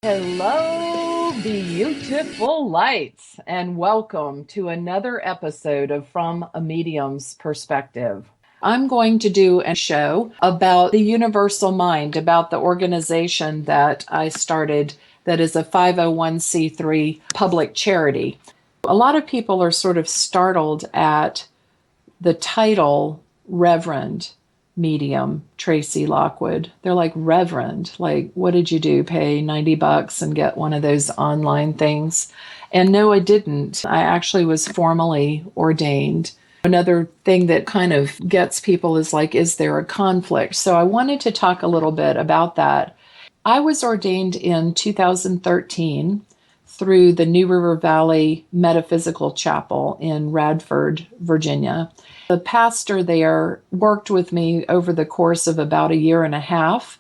Hello, beautiful lights, and welcome to another episode of From a Medium's Perspective. I'm going to do a show about the Universal Mind, about the organization that I started that is a 501c3 public charity. A lot of people are sort of startled at the title Reverend Medium Tracey Lockwood. They're like, Reverend, like, what did you do? Pay $90 and get one of those online things? And no, I didn't. I actually was formally ordained. Another thing that kind of gets people is like, is there a conflict? So I wanted to talk a little bit about that. I was ordained in 2013 through the New River Valley Metaphysical Chapel in Radford, Virginia. The pastor there worked with me over the course of about a year and a half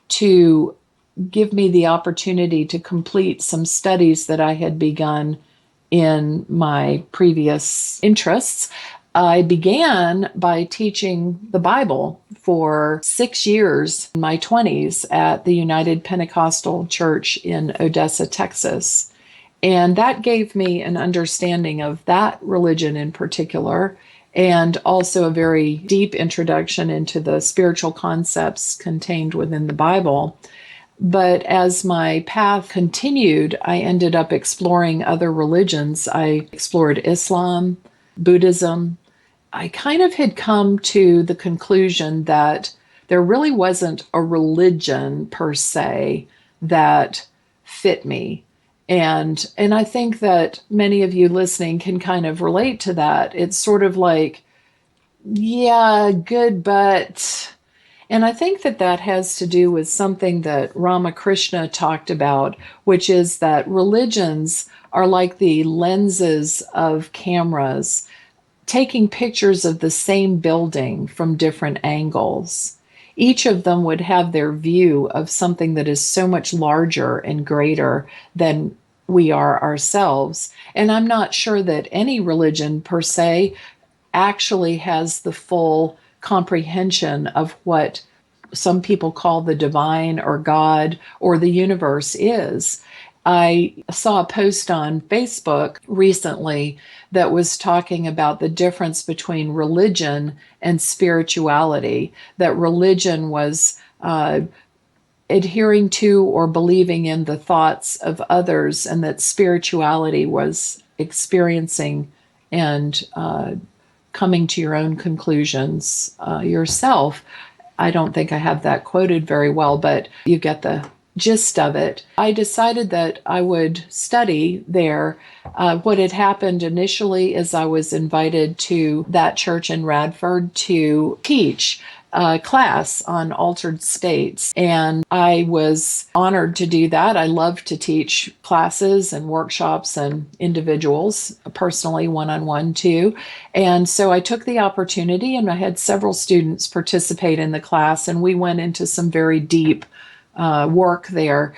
to give me the opportunity to complete some studies that I had begun in my previous interests. I began by teaching the Bible for 6 years in my 20s at the United Pentecostal Church in Odessa, Texas. And that gave me an understanding of that religion in particular, and also a very deep introduction into the spiritual concepts contained within the Bible. But as my path continued, I ended up exploring other religions. I explored Islam, Buddhism. I kind of had come to the conclusion that there really wasn't a religion per se that fit me. And I think that many of you listening can kind of relate to that. It's sort of like, yeah, good, but... And I think that that has to do with something that Ramakrishna talked about, which is that religions are like the lenses of cameras, taking pictures of the same building from different angles. Each of them would have their view of something that is so much larger and greater than we are ourselves. And I'm not sure that any religion per se actually has the full comprehension of what some people call the divine or God or the universe is. I saw a post on Facebook recently that was talking about the difference between religion and spirituality, that religion was adhering to or believing in the thoughts of others, and that spirituality was experiencing and coming to your own conclusions yourself. I don't think I have that quoted very well, but you get the gist of it. I decided that I would study there. What had happened initially is I was invited to that church in Radford to teach a class on altered states. And I was honored to do that. I love to teach classes and workshops and individuals, personally, one-on-one too. And so I took the opportunity, and I had several students participate in the class, and we went into some very deep work there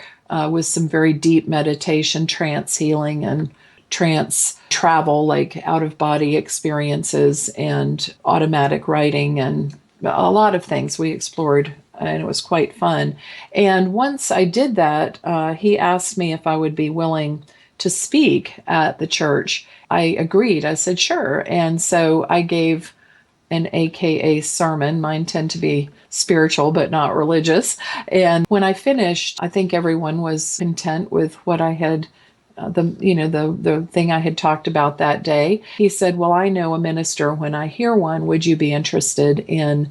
with some very deep meditation, trance healing, and trance travel, like out-of-body experiences and automatic writing and a lot of things we explored, and it was quite fun. And once I did that, he asked me if I would be willing to speak at the church. I agreed. I said, sure. And so I gave an AKA sermon. Mine tend to be spiritual, but not religious. And when I finished, I think everyone was content with what I had the thing I had talked about that day. He said, well, I know a minister when I hear one. Would you be interested in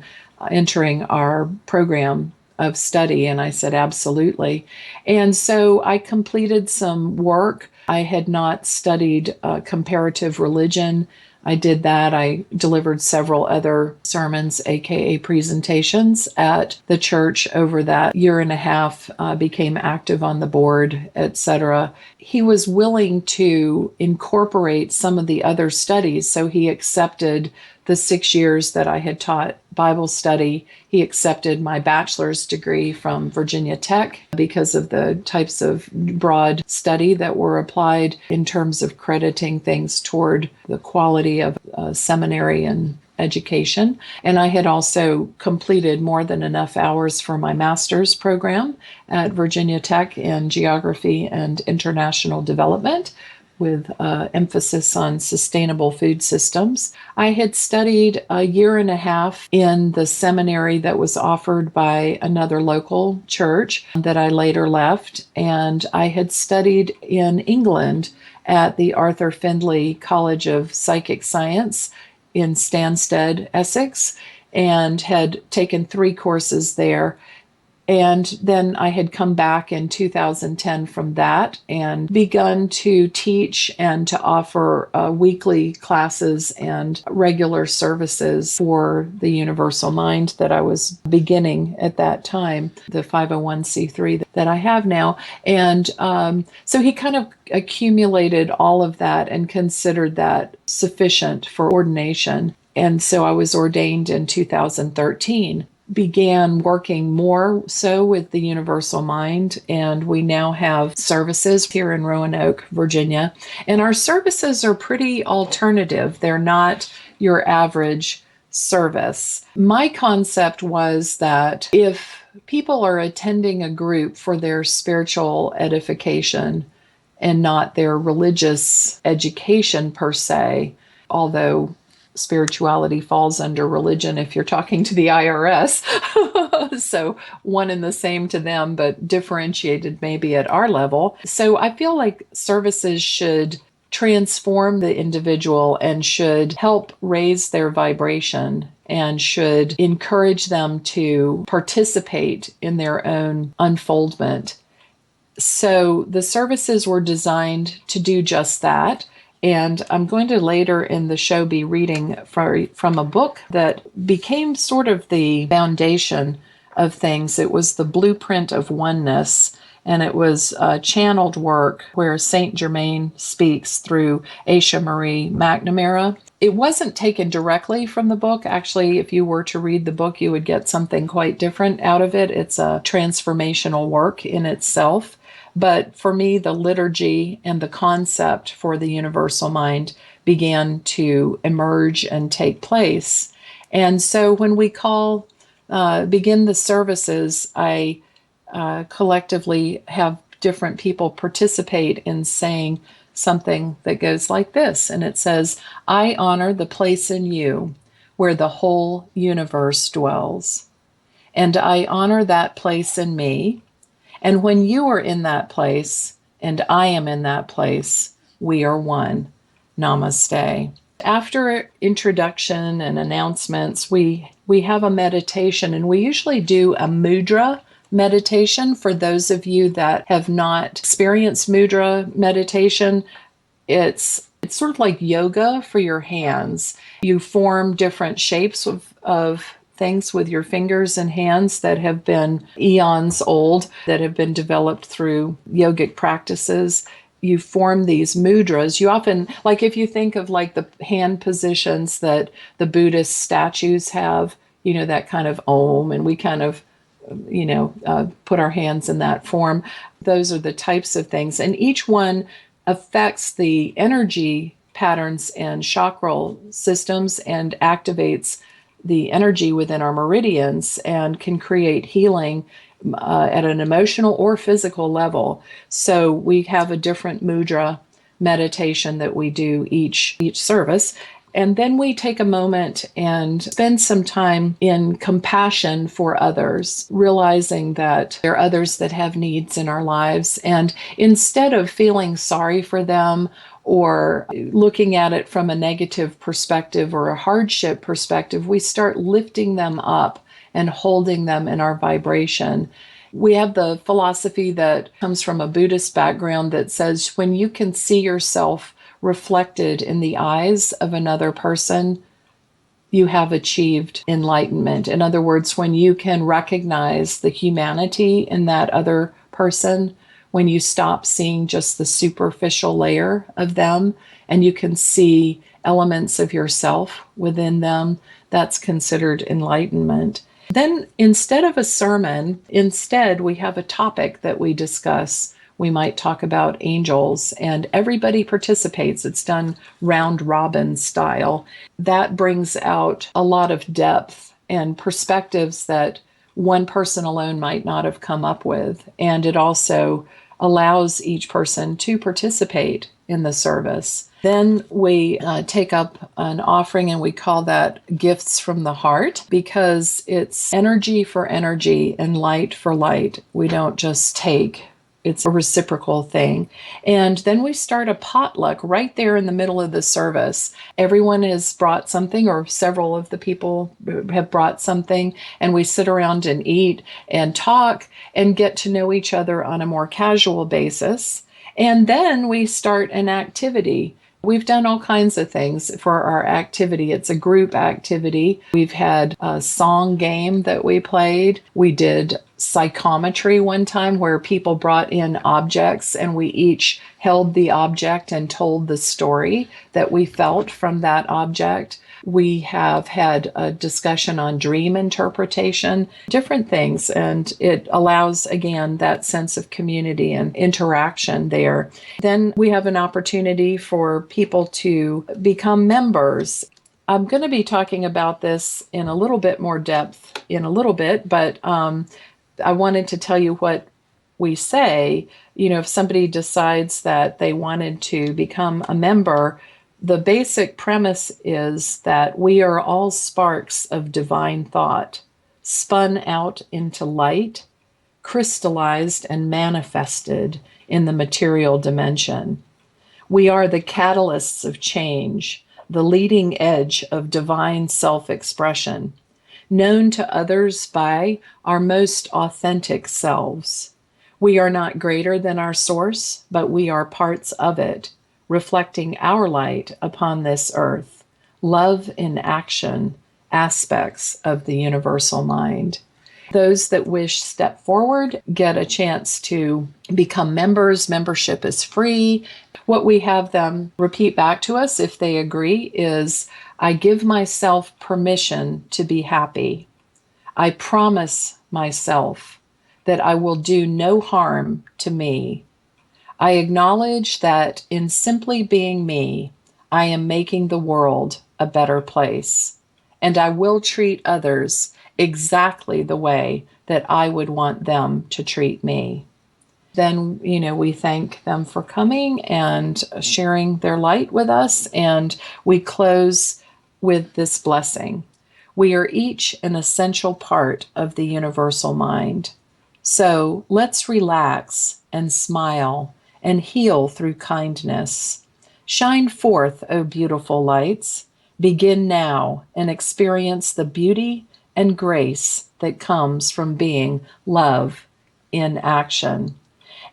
entering our program of study? And I said, absolutely. And so I completed some work. I had not studied comparative religion. I did that. I delivered several other sermons, aka presentations, at the church over that year and a half, became active on the board, etc. He was willing to incorporate some of the other studies, so he accepted the 6 years that I had taught Bible study. He accepted my bachelor's degree from Virginia Tech because of the types of broad study that were applied in terms of crediting things toward the quality of seminary and education. And I had also completed more than enough hours for my master's program at Virginia Tech in Geography and International Development, with emphasis on sustainable food systems. I had studied a year and a half in the seminary that was offered by another local church that I later left, and I had studied in England at the Arthur Findlay College of Psychic Science in Stansted, Essex, and had taken 3 courses there. And then I had come back in 2010 from that and begun to teach and to offer weekly classes and regular services for the Universal Mind that I was beginning at that time, the 501c3 that I have now. And so he kind of accumulated all of that and considered that sufficient for ordination. And so I was ordained in 2013. Began working more so with the Universal Mind, and we now have services here in Roanoke, Virginia. And our services are pretty alternative. They're not your average service. My concept was that if people are attending a group for their spiritual edification and not their religious education per se, although spirituality falls under religion if you're talking to the IRS. So one and the same to them, but differentiated maybe at our level. So I feel like services should transform the individual and should help raise their vibration and should encourage them to participate in their own unfoldment. So the services were designed to do just that. And I'm going to later in the show be reading from a book that became sort of the foundation of things. It was the Blueprint of Oneness, and it was channeled work where Saint Germain speaks through Aisha Marie McNamara. It wasn't taken directly from the book. Actually, if you were to read the book, you would get something quite different out of it. It's a transformational work in itself. But for me, the liturgy and the concept for the Universal Mind began to emerge and take place. And so when we begin the services, I collectively have different people participate in saying something that goes like this. And it says, I honor the place in you where the whole universe dwells. And I honor that place in me. And when you are in that place and I am in that place, we are one. Namaste. After introduction and announcements, we have a meditation, and we usually do a mudra meditation. For those of you that have not experienced mudra meditation, it's sort of like yoga for your hands. You form different shapes of things with your fingers and hands that have been eons old, that have been developed through yogic practices. You form these mudras. You often, like if you think of like the hand positions that the Buddhist statues have, that kind of Om, and we kind of, put our hands in that form. Those are the types of things. And each one affects the energy patterns and chakral systems and activates the energy within our meridians and can create healing at an emotional or physical level. So we have a different mudra meditation that we do each service. And then we take a moment and spend some time in compassion for others, realizing that there are others that have needs in our lives. And instead of feeling sorry for them or looking at it from a negative perspective or a hardship perspective, we start lifting them up and holding them in our vibration. We have the philosophy that comes from a Buddhist background that says when you can see yourself reflected in the eyes of another person, you have achieved enlightenment. In other words, when you can recognize the humanity in that other person, when you stop seeing just the superficial layer of them and you can see elements of yourself within them, that's considered enlightenment. Then instead of a sermon, we have a topic that we discuss we might talk about angels, and everybody participates. It's done round robin style. That brings out a lot of depth and perspectives that one person alone might not have come up with. And it also allows each person to participate in the service. Then we take up an offering, and we call that gifts from the heart, because it's energy for energy and light for light. We don't just take. It's a reciprocal thing. And then we start a potluck right there in the middle of the service. Everyone has brought something, or several of the people have brought something, and we sit around and eat and talk and get to know each other on a more casual basis. And then we start an activity. We've done all kinds of things for our activity. It's a group activity. We've had a song game that we played. We did psychometry one time where people brought in objects and we each held the object and told the story that we felt from that object. We have had a discussion on dream interpretation, different things, and it allows, again, that sense of community and interaction there. Then we have an opportunity for people to become members. I'm going to be talking about this in a little bit more depth in a little bit, but I wanted to tell you what we say. If somebody decides that they wanted to become a member, the basic premise is that we are all sparks of divine thought, spun out into light, crystallized and manifested in the material dimension. We are the catalysts of change, the leading edge of divine self-expression, known to others by our most authentic selves. We are not greater than our source, but we are parts of it, reflecting our light upon this earth, love in action, aspects of the universal mind. Those that wish step forward get a chance to become members. Membership is free. What we have them repeat back to us, if they agree, is, I give myself permission to be happy. I promise myself that I will do no harm to me. I acknowledge that in simply being me, I am making the world a better place, and I will treat others exactly the way that I would want them to treat me. Then, we thank them for coming and sharing their light with us, and we close with this blessing. We are each an essential part of the universal mind. So let's relax and smile and heal through kindness. Shine forth, O beautiful lights. Begin now and experience the beauty and grace that comes from being love in action.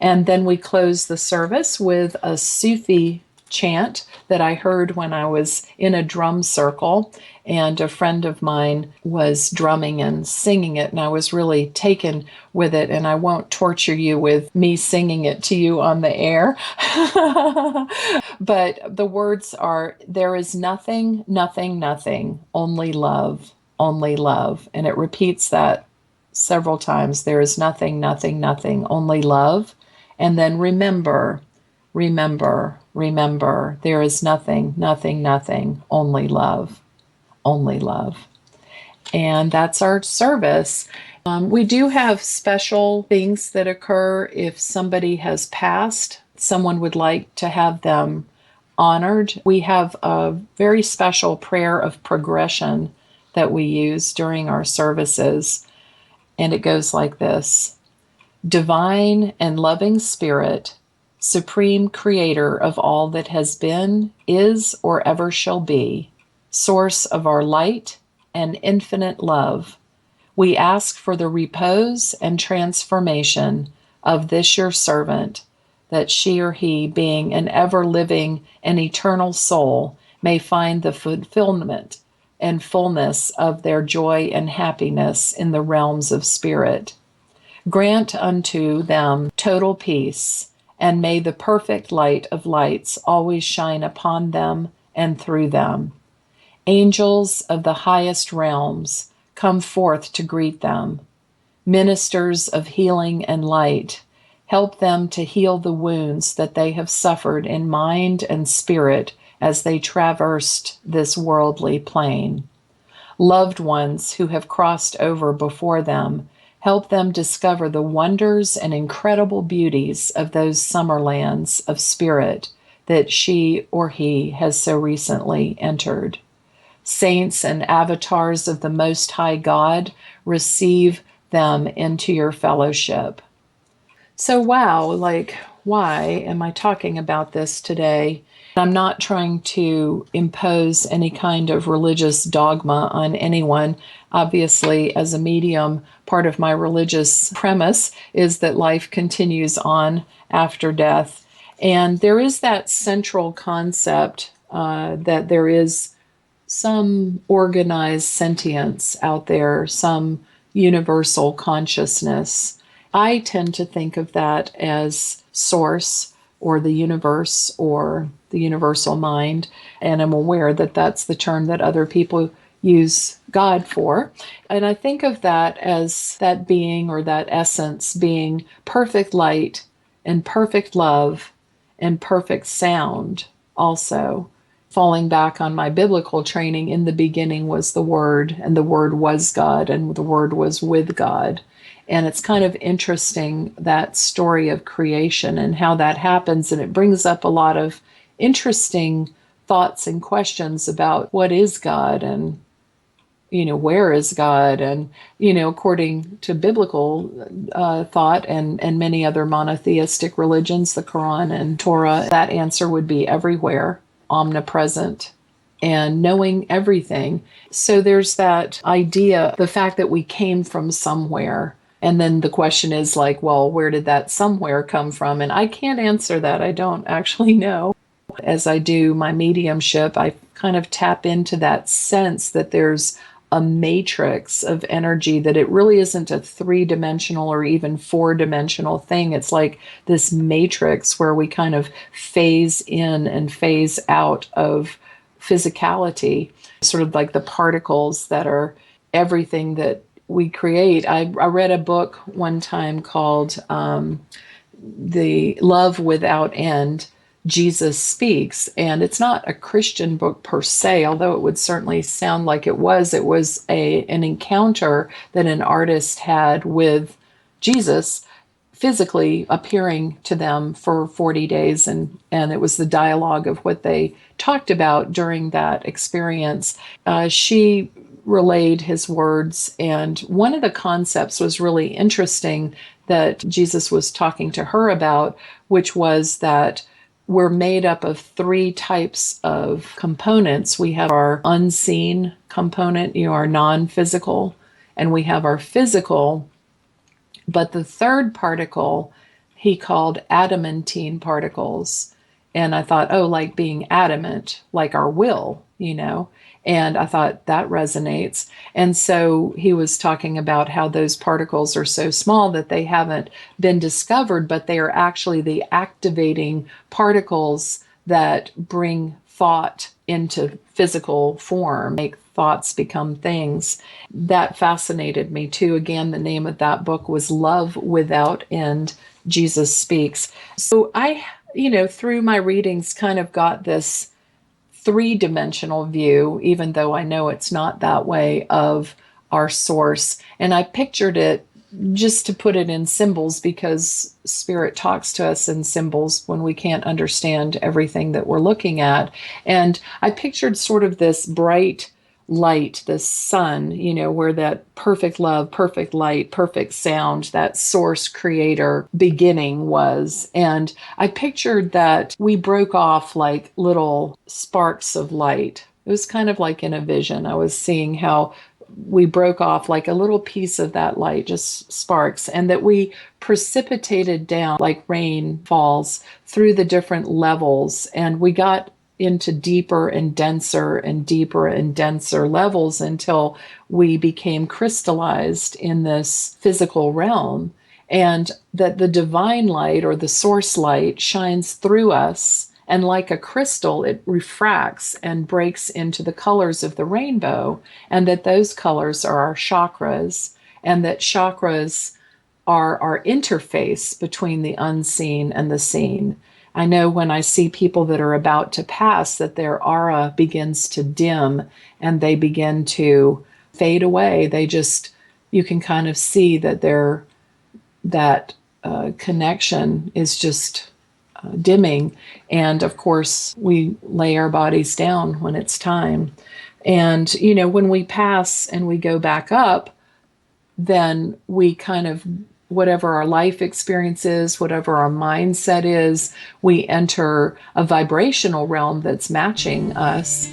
And then we close the service with a Sufi chant that I heard when I was in a drum circle, and a friend of mine was drumming and singing it, and I was really taken with it. And I won't torture you with me singing it to you on the air. But the words are, there is nothing, nothing, nothing, only love, only love. And it repeats that several times. There is nothing, nothing, nothing, only love. And then remember, remember, remember, there is nothing, nothing, nothing, only love, only love. And that's our service. We do have special things that occur if somebody has passed. Someone would like to have them honored. We have a very special prayer of progression that we use during our services. And it goes like this. Divine and loving Spirit, Supreme Creator of all that has been, is, or ever shall be, Source of our light and infinite love, we ask for the repose and transformation of this your servant, that she or he, being an ever-living and eternal soul, may find the fulfillment and fullness of their joy and happiness in the realms of spirit. Grant unto them total peace, and may the perfect light of lights always shine upon them and through them. Angels of the highest realms, come forth to greet them. Ministers of healing and light, Help them to heal the wounds that they have suffered in mind and spirit as they traversed this worldly plane. Loved ones who have crossed over before them, help them discover the wonders and incredible beauties of those summer lands of spirit that she or he has so recently entered. Saints and avatars of the Most High God, receive them into your fellowship. So, wow, like, why am I talking about this today? I'm not trying to impose any kind of religious dogma on anyone. Obviously, as a medium, part of my religious premise is that life continues on after death. And there is that central concept that there is some organized sentience out there, some universal consciousness. I tend to think of that as source or the universe or the universal mind, and I'm aware that that's the term that other people use God for. And I think of that as that being or that essence being perfect light and perfect love and perfect sound also. Falling back on my biblical training, in the beginning was the Word, and the Word was God, and the Word was with God. And it's kind of interesting, that story of creation and how that happens. And it brings up a lot of interesting thoughts and questions about what is God and, where is God? And, according to biblical thought and many other monotheistic religions, the Quran and Torah, that answer would be everywhere, omnipresent, and knowing everything. So there's that idea, the fact that we came from somewhere. And then the question is like, well, where did that somewhere come from? And I can't answer that. I don't actually know. As I do my mediumship, I kind of tap into that sense that there's a matrix of energy, that it really isn't a three-dimensional or even four-dimensional thing. It's like this matrix where we kind of phase in and phase out of physicality, sort of like the particles that are everything that we create. I read a book one time called The Love Without End, Jesus Speaks. And it's not a Christian book per se, although it would certainly sound like it was. It was an encounter that an artist had with Jesus, physically appearing to them for 40 days. And it was the dialogue of what they talked about during that experience. She relayed his words. And one of the concepts was really interesting that Jesus was talking to her about, which was that we're made up of three types of components. We have our unseen component, our non-physical, and we have our physical. But the third particle he called adamantine particles. And I thought, oh, like being adamant, like our will, And I thought that resonates. And so he was talking about how those particles are so small that they haven't been discovered, but they are actually the activating particles that bring thought into physical form, make thoughts become things. That fascinated me too. Again, the name of that book was Love Without End, Jesus Speaks. So I, through my readings kind of got this three-dimensional view, even though I know it's not that way, of our source. And I pictured it, just to put it in symbols, because Spirit talks to us in symbols when we can't understand everything that we're looking at. And I pictured sort of this bright light, the sun, where that perfect love, perfect light, perfect sound, that source creator beginning was. And I pictured that we broke off like little sparks of light. It was kind of like in a vision. I was seeing how we broke off like a little piece of that light, just sparks, and that we precipitated down like rain falls through the different levels. And we got into deeper and denser levels until we became crystallized in this physical realm. And that the divine light or the source light shines through us, and like a crystal, it refracts and breaks into the colors of the rainbow, and that those colors are our chakras, and that chakras are our interface between the unseen and the seen. I know when I see people that are about to pass that their aura begins to dim and they begin to fade away. You can kind of see that that connection is just dimming. And of course, we lay our bodies down when it's time. And, when we pass and we go back up, then we kind of, whatever our life experience is, whatever our mindset is, we enter a vibrational realm that's matching us.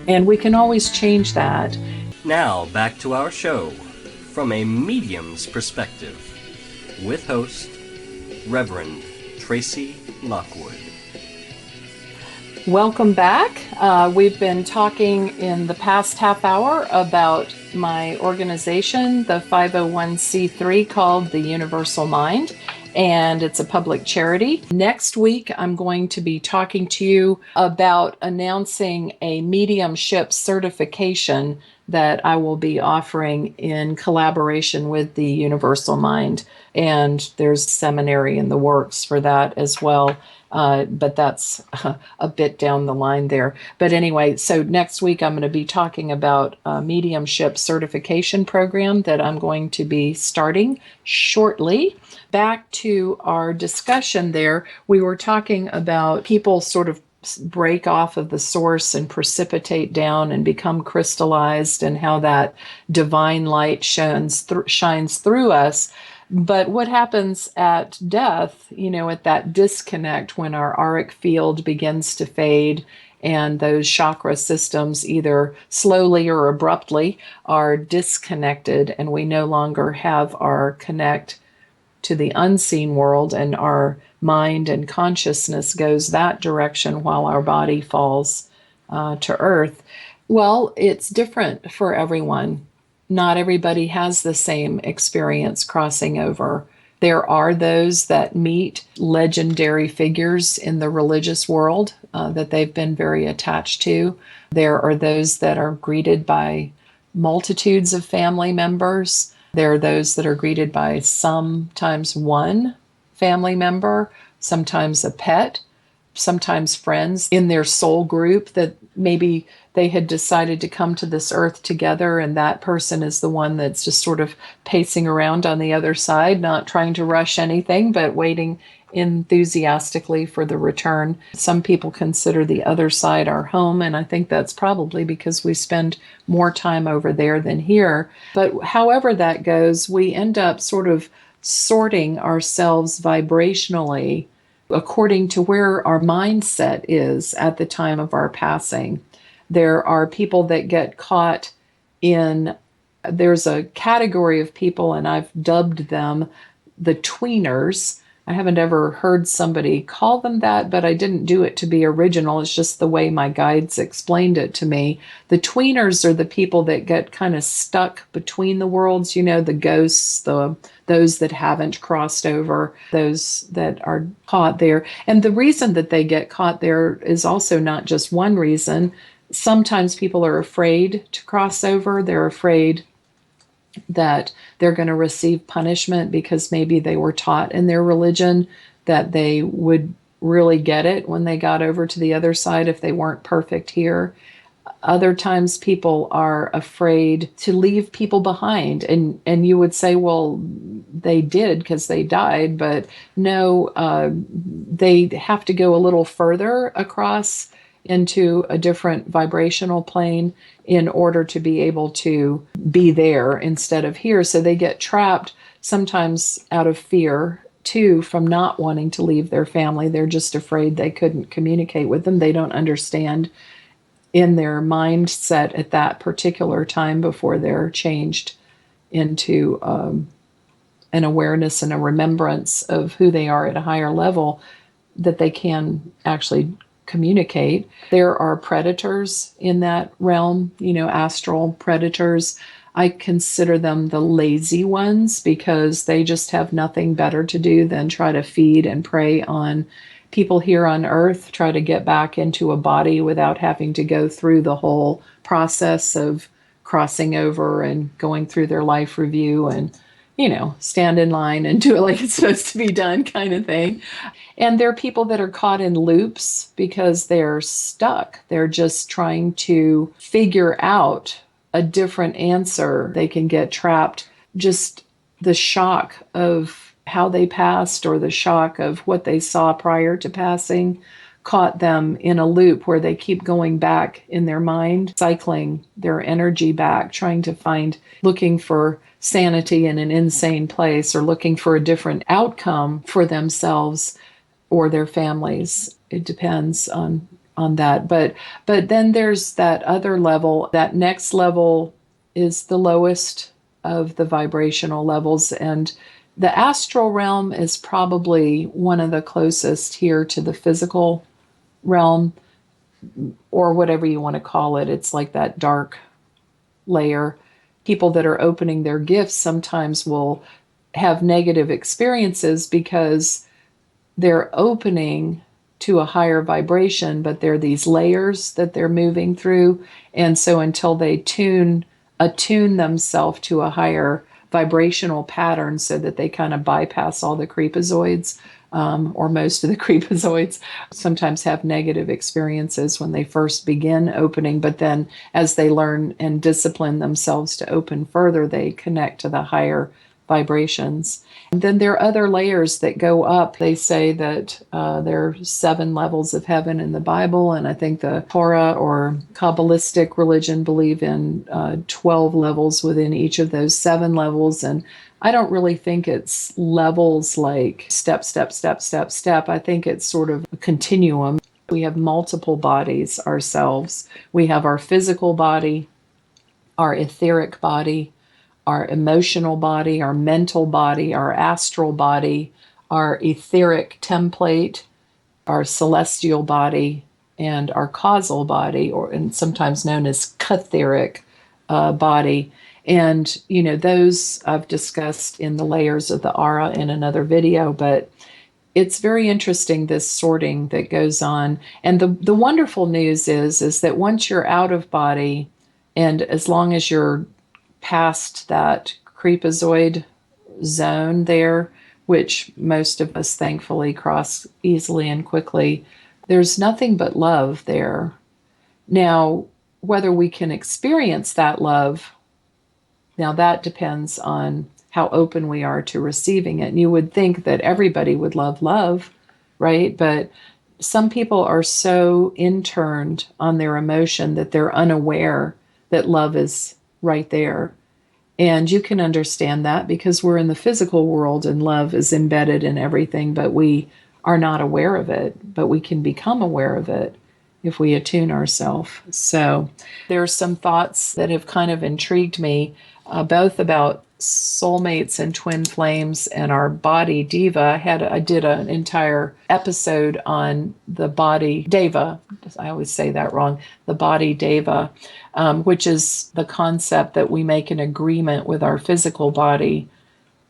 And we can always change that. Now, back to our show, From a Medium's Perspective, with host, Reverend Tracey Lockwood. Welcome back. We've been talking in the past half hour about my organization, the 501c3 called the Universal Mind, and it's a public charity. Next week, I'm going to be talking to you about announcing a mediumship certification that I will be offering in collaboration with the Universal Mind. And there's a seminary in the works for that as well. But that's a bit down the line there. But anyway, so next week I'm going to be talking about a mediumship certification program that I'm going to be starting shortly. Back to our discussion there, we were talking about people sort of break off of the source and precipitate down and become crystallized, and how that divine light shines through us. But what happens at death, at that disconnect, when our auric field begins to fade and those chakra systems either slowly or abruptly are disconnected, and we no longer have our connect to the unseen world, and our mind and consciousness goes that direction while our body falls to earth. Well, it's different for everyone. Not everybody has the same experience crossing over. There are those that meet legendary figures in the religious world that they've been very attached to. There are those that are greeted by multitudes of family members. There are those that are greeted by sometimes one family member, sometimes a pet, sometimes friends in their soul group that maybe they had decided to come to this earth together, and that person is the one that's just sort of pacing around on the other side, not trying to rush anything, but waiting enthusiastically for the return. Some people consider the other side our home, and I think that's probably because we spend more time over there than here. But however that goes, we end up sort of sorting ourselves vibrationally according to where our mindset is at the time of our passing. There are people that get caught there's a category of people, and I've dubbed them the tweeners. I haven't ever heard somebody call them that, but I didn't do it to be original. It's just the way my guides explained it to me. The tweeners are the people that get kind of stuck between the worlds, the ghosts, those that haven't crossed over, those that are caught there. And the reason that they get caught there is also not just one reason. Sometimes people are afraid to cross over. They're afraid that they're going to receive punishment because maybe they were taught in their religion that they would really get it when they got over to the other side if they weren't perfect here. Other times people are afraid to leave people behind. And you would say, well, they did because they died. But no, they have to go a little further across into a different vibrational plane in order to be able to be there instead of here. So they get trapped sometimes out of fear too, from not wanting to leave their family. They're just afraid they couldn't communicate with them. They don't understand in their mindset at that particular time before they're changed into an awareness and a remembrance of who they are at a higher level, that they can actually communicate. There are predators in that realm, astral predators. I consider them the lazy ones because they just have nothing better to do than try to feed and prey on people here on earth, try to get back into a body without having to go through the whole process of crossing over and going through their life review and, stand in line and do it like it's supposed to be done kind of thing. And there are people that are caught in loops because they're stuck. They're just trying to figure out a different answer. They can get trapped. Just the shock of how they passed or the shock of what they saw prior to passing caught them in a loop where they keep going back in their mind, cycling their energy back, trying to looking for sanity in an insane place or looking for a different outcome for themselves or their families. It depends on that. But then there's that other level. That next level is the lowest of the vibrational levels, and the astral realm is probably one of the closest here to the physical realm, or whatever you want to call it. It's like that dark layer. People that are opening their gifts sometimes will have negative experiences because they're opening to a higher vibration, but there are these layers that they're moving through. And so until they attune themselves to a higher vibrational pattern so that they kind of bypass all the creepazoids, or most of the creepazoids, sometimes have negative experiences when they first begin opening. But then as they learn and discipline themselves to open further, they connect to the higher vibrations. And then there are other layers that go up. They say that there are 7 levels of heaven in the Bible, and I think the Torah or Kabbalistic religion believe in 12 levels within each of those 7 levels. And I don't really think it's levels like step, step, step, step, step. I think it's sort of a continuum. We have multiple bodies ourselves. We have our physical body, our etheric body, our emotional body, our mental body, our astral body, our etheric template, our celestial body, and our causal body, and sometimes known as catheric body. And, those I've discussed in the layers of the aura in another video, but it's very interesting, this sorting that goes on. And the wonderful news is that once you're out of body, and as long as you're past that creepazoid zone there, which most of us thankfully cross easily and quickly, there's nothing but love there. Now, whether we can experience that love, now that depends on how open we are to receiving it. And you would think that everybody would love, right? But some people are so interned on their emotion that they're unaware that love is right there. And you can understand that because we're in the physical world and love is embedded in everything, but we are not aware of it. But we can become aware of it if we attune ourselves. So there are some thoughts that have kind of intrigued me, both about soulmates and twin flames and our body deva. I did an entire episode on the body deva. I always say that wrong. The body deva, which is the concept that we make an agreement with our physical body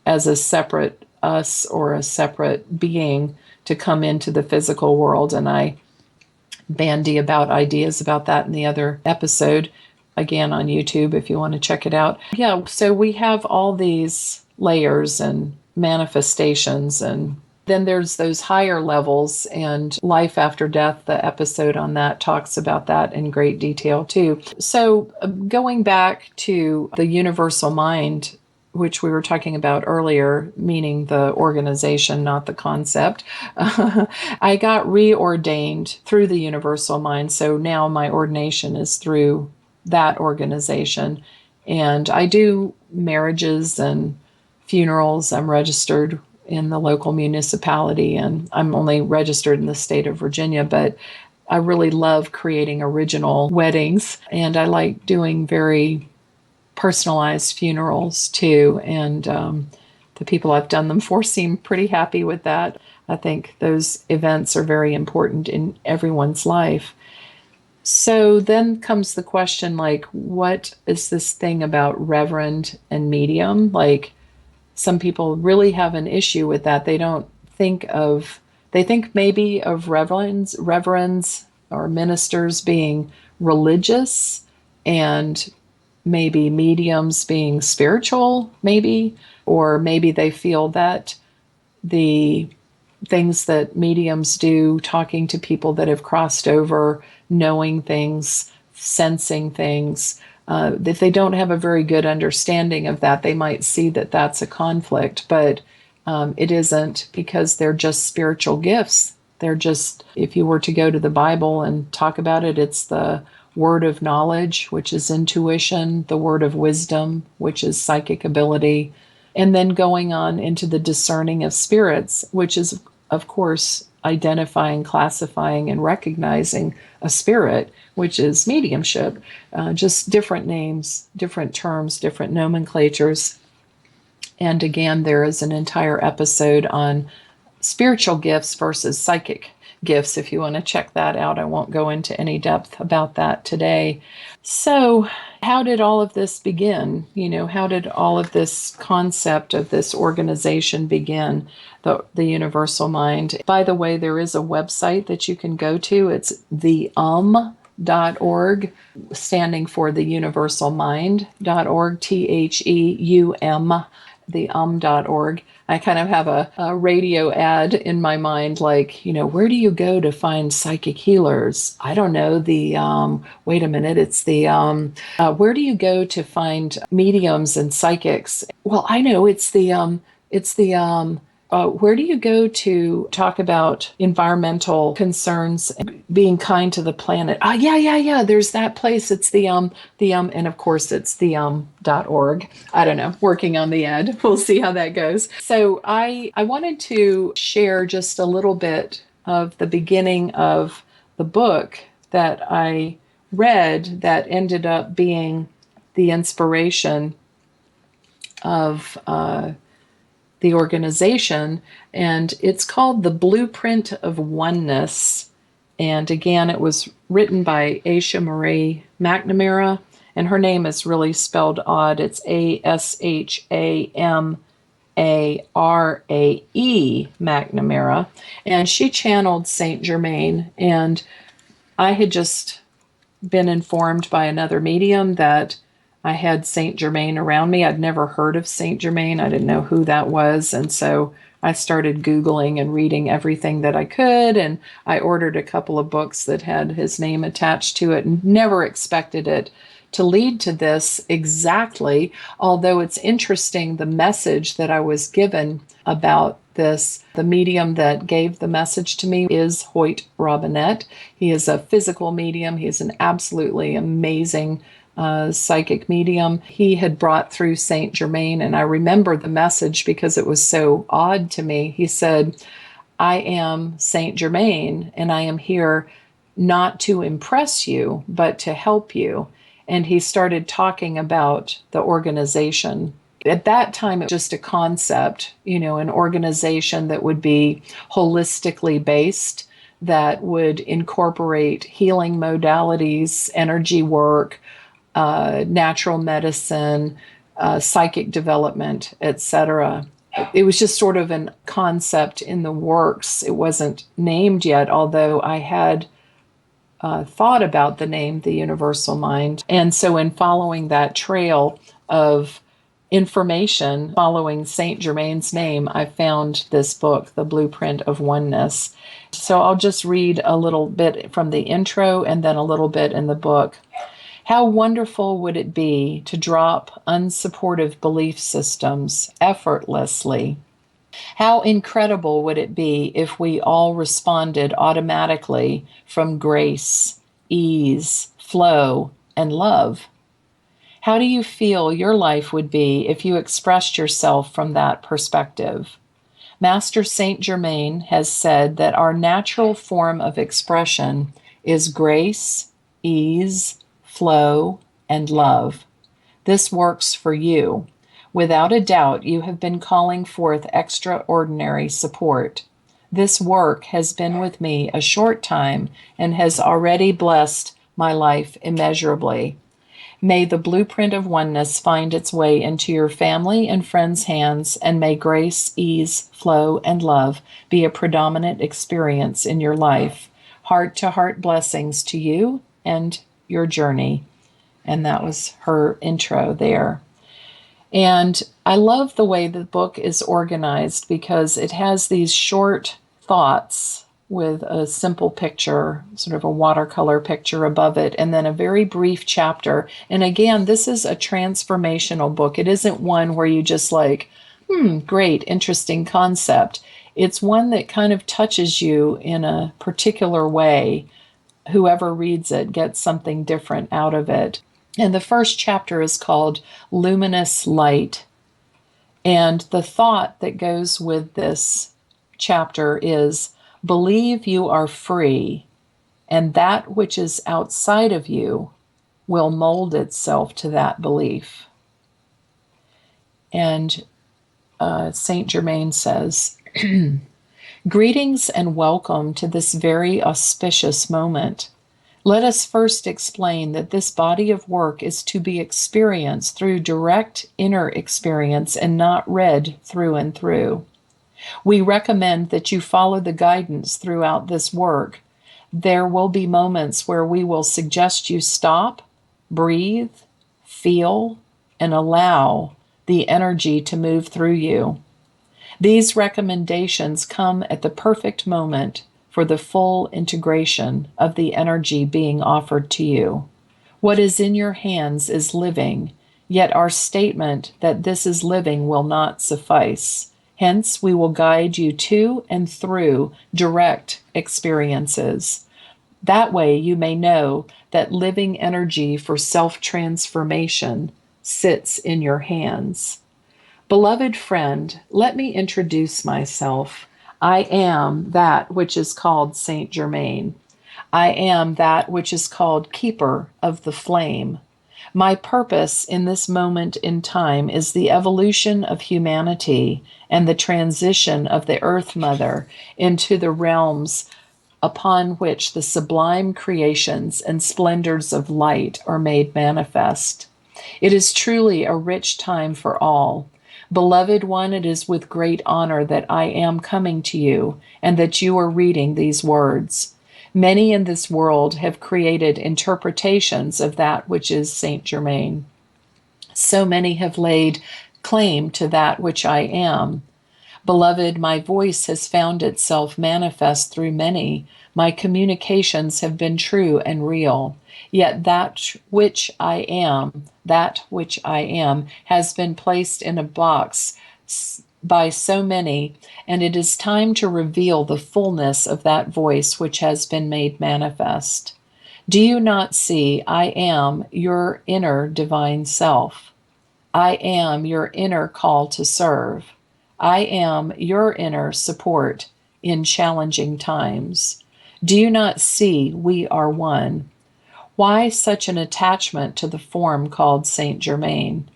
as a separate us or a separate being to come into the physical world. And I bandy about ideas about that in the other episode, again on YouTube if you want to check it out. Yeah, so we have all these layers and manifestations, and then there's those higher levels, and life after death, the episode on that talks about that in great detail too. So going back to the universal mind, which we were talking about earlier, meaning the organization, not the concept. I got reordained through the universal mind. So now my ordination is through that organization. And I do marriages and funerals. I'm registered in the local municipality, and I'm only registered in the state of Virginia, but I really love creating original weddings, and I like doing very personalized funerals too, and the people I've done them for seem pretty happy with that. I think those events are very important in everyone's life. So then comes the question, like, what is this thing about reverend and medium? Like, some people really have an issue with that. They think maybe of reverends or ministers being religious and maybe mediums being spiritual, maybe, or maybe they feel that the things that mediums do, talking to people that have crossed over, knowing things, sensing things, if they don't have a very good understanding of that, they might see that that's a conflict, but it isn't, because they're just spiritual gifts. They're just, if you were to go to the Bible and talk about it, it's the word of knowledge, which is intuition, the word of wisdom, which is psychic ability, and then going on into the discerning of spirits, which is, of course, identifying, classifying, and recognizing a spirit, which is mediumship. Just different names, different terms, different nomenclatures. And again, there is an entire episode on spiritual gifts versus psychic gifts. If you want to check that out, I won't go into any depth about that today. So, how did all of this begin? How did all of this concept of this organization begin, the Universal Mind? By the way, there is a website that you can go to. It's theum.org, standing for the universalmind.org, THEUM, theum.org. I kind of have a radio ad in my mind, like, where do you go to find psychic healers? I don't know. Wait a minute, it's where do you go to find mediums and psychics? Well, I know it's where do you go to talk about environmental concerns, being kind to the planet? Yeah. There's that place. It's and of course it's theum.org. I don't know, working on the ad. We'll see how that goes. So I wanted to share just a little bit of the beginning of the book that I read that ended up being the inspiration of the organization, and it's called The Blueprint of Oneness. And again, it was written by Asha Marie McNamara, and her name is really spelled odd. It's ASHAMARAE McNamara, and she channeled Saint Germain. And I had just been informed by another medium that I had Saint Germain around me. I'd never heard of Saint Germain. I didn't know who that was. And so I started Googling and reading everything that I could. And I ordered a couple of books that had his name attached to it, and never expected it to lead to this exactly. Although it's interesting, the message that I was given about this, the medium that gave the message to me is Hoyt Robinette. He is a physical medium. He is an absolutely amazing psychic medium. He had brought through Saint Germain, and I remember the message because it was so odd to me. He said, I am Saint Germain, and I am here not to impress you, but to help you. And he started talking about the organization. At that time, it was just a concept, an organization that would be holistically based, that would incorporate healing modalities, energy work, natural medicine, psychic development, etc. It was just sort of a concept in the works. It wasn't named yet, although I had thought about the name, the Universal Mind. And so in following that trail of information, following Saint Germain's name, I found this book, The Blueprint of Oneness. So I'll just read a little bit from the intro and then a little bit in the book. How wonderful would it be to drop unsupportive belief systems effortlessly? How incredible would it be if we all responded automatically from grace, ease, flow, and love? How do you feel your life would be if you expressed yourself from that perspective? Master Saint Germain has said that our natural form of expression is grace, ease, flow, and love. This works for you. Without a doubt, you have been calling forth extraordinary support. This work has been with me a short time and has already blessed my life immeasurably. May the blueprint of oneness find its way into your family and friends' hands, and may grace, ease, flow, and love be a predominant experience in your life. Heart-to-heart blessings to you and your journey. And that was her intro there. And I love the way the book is organized because it has these short thoughts with a simple picture, sort of a watercolor picture above it, and then a very brief chapter. And again, this is a transformational book. It isn't one where you just like, great, interesting concept. It's one that kind of touches you in a particular way. Whoever reads it gets something different out of it. And the first chapter is called Luminous Light. And the thought that goes with this chapter is believe you are free, and that which is outside of you will mold itself to that belief. And Saint Germain says, greetings and welcome to this very auspicious moment. Let us first explain that this body of work is to be experienced through direct inner experience and not read through and through. We recommend that you follow the guidance throughout this work. There will be moments where we will suggest you stop, breathe, feel, and allow the energy to move through you. These recommendations come at the perfect moment for the full integration of the energy being offered to you. What is in your hands is living, yet our statement that this is living will not suffice. Hence, we will guide you to and through direct experiences. That way, you may know that living energy for self-transformation sits in your hands. Beloved friend, let me introduce myself. I am that which is called Saint Germain. I am that which is called Keeper of the Flame. My purpose in this moment in time is the evolution of humanity and the transition of the Earth Mother into the realms upon which the sublime creations and splendors of light are made manifest. It is truly a rich time for all. Beloved one, it is with great honor that I am coming to you and that you are reading these words. Many in this world have created interpretations of that which is Saint Germain. So many have laid claim to that which I am. Beloved, my voice has found itself manifest through many. My communications have been true and real. Yet that which I am, has been placed in a box by so many, and it is time to reveal the fullness of that voice which has been made manifest. Do you not see I am your inner divine self? I am your inner call to serve. I am your inner support in challenging times. Do you not see we are one? Why such an attachment to the form called Saint Germain?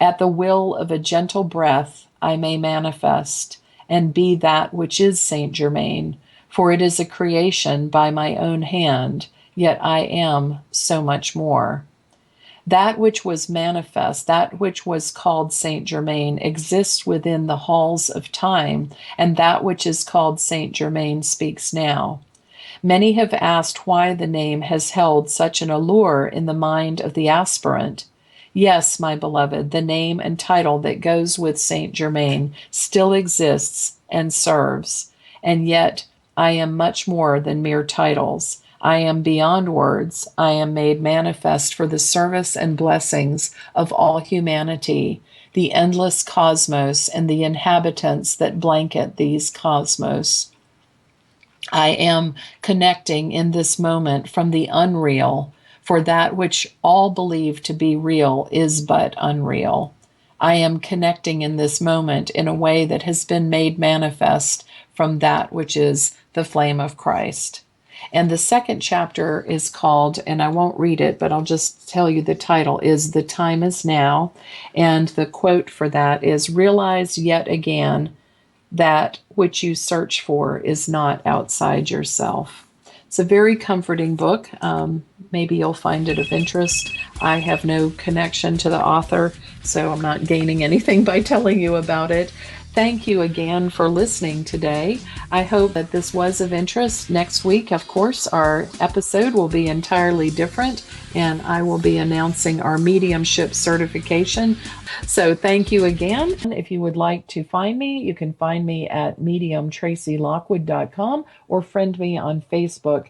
At the will of a gentle breath I may manifest and be that which is Saint Germain, for it is a creation by my own hand, yet I am so much more. That which was manifest, that which was called Saint Germain, exists within the halls of time, and that which is called Saint Germain speaks now. Many have asked why the name has held such an allure in the mind of the aspirant. Yes, my beloved, the name and title that goes with Saint Germain still exists and serves, and yet I am much more than mere titles. I am beyond words. I am made manifest for the service and blessings of all humanity, the endless cosmos and the inhabitants that blanket these cosmos. I am connecting in this moment from the unreal, for that which all believe to be real is but unreal. I am connecting in this moment in a way that has been made manifest from that which is the flame of Christ. And the second chapter is called, and I won't read it, but I'll just tell you the title is The Time Is Now. And the quote for that is, realize yet again that which you search for is not outside yourself. It's a very comforting book. maybe you'll find it of interest. I have no connection to the author, so I'm not gaining anything by telling you about it. Thank you again for listening today. I hope that this was of interest. Next week, of course, our episode will be entirely different, and I will be announcing our mediumship certification. So thank you again. If you would like to find me, you can find me at mediumtracylockwood.com or friend me on Facebook